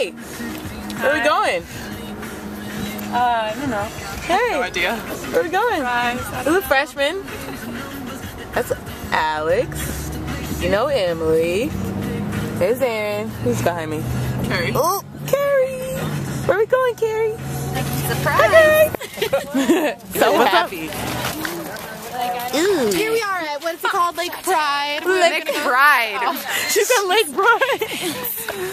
Hey! Where are we going? I don't know. Hey! No idea. Where are we going? Who's a freshman? That's Alex. You know Emily. There's Aaron. Who's behind me? Carrie. Oh, Carrie! Where are we going, Carrie? Surprise! So what's happy? Here we are at, what's it called? Lake Pride. Lake Pride. She said Lake Pride.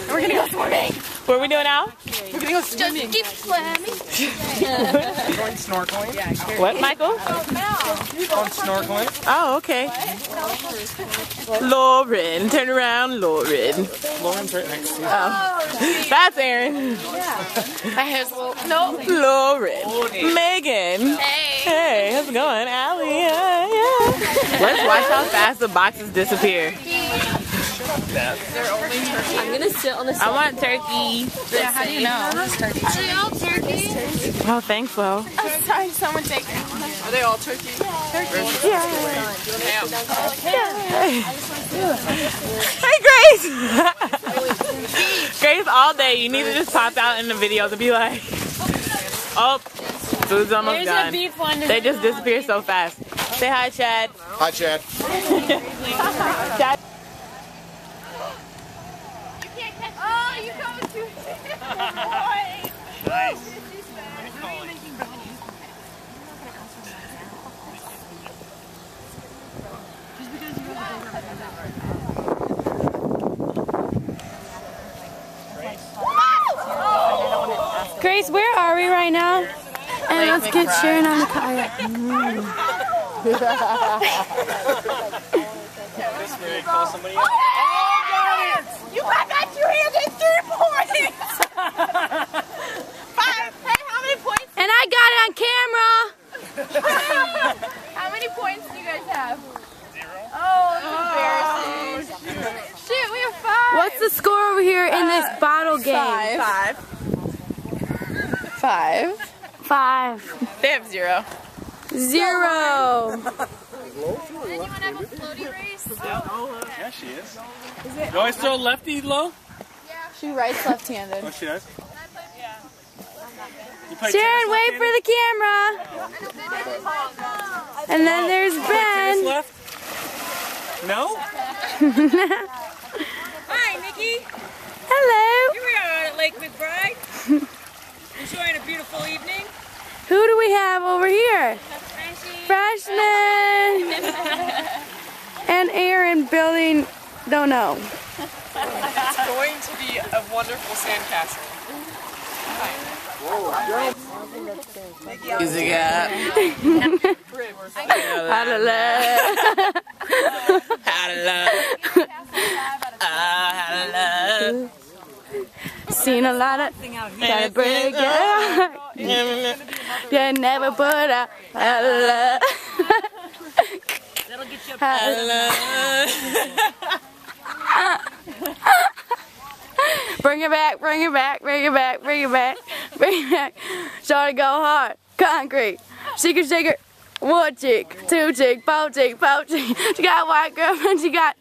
We're gonna go swimming. What are we doing now? We're gonna go swimming. Just keep swimming. Going snorkeling. What, Michael? Going snorkeling. Oh, okay. Lauren, turn around, Lauren. Lauren's right next to you. Oh, that's Aaron. My hair's a little, no. Lauren, Megan. Hey. Hey, how's it going, Allie? Yeah. Let's watch how fast the boxes disappear. I'm gonna sit on the I want turkey. Yeah, how do you know? Turkey. Turkey. Oh, thanks, Flo. I'm sorry, someone take it. Are they all turkey? Yeah. Hey, Grace. Grace, all day. You need to just pop out in the videos and be like, oh, food's almost done. They just disappear so fast. Say hi, Chad. Hi, Chad. Chad. Oh, you coming too Nice. Grace, where are we right now? And let's get Sharon on the kayak. This way, call somebody else. You got your hand at 3 points. 5. Hey, how many points? And I got it on camera. How many points do you guys have? 0. Oh, that's embarrassing. Shit, we have 5. What's the score over here in this bottle game? 5. 5. They have 0. 0. Anyone have a floaty race? Yeah, she is. You always throw lefty low? She writes left-handed. Oh, she does? You play Sharon, tennis wait for the camera. And then there's tennis Ben. left? No? Hi, Nikki. Hello. Here we are at Lake McBride. Enjoying a beautiful evening. Who do we have over here? Freshie. Freshman. And Aaron building, don't know. It's going to be a wonderful sandcastle. Music up. How to love. How to love. How to love. Seen a lot of, gotta break it up. You never put out a love. That'll get you up. Bring it back, bring it back, bring it back, bring it back, bring it back. Try to go hard. Concrete. Shaker, shaker. 1 chick, 2 chick, 4 chick, 4 chick. She got a white girlfriend, she got...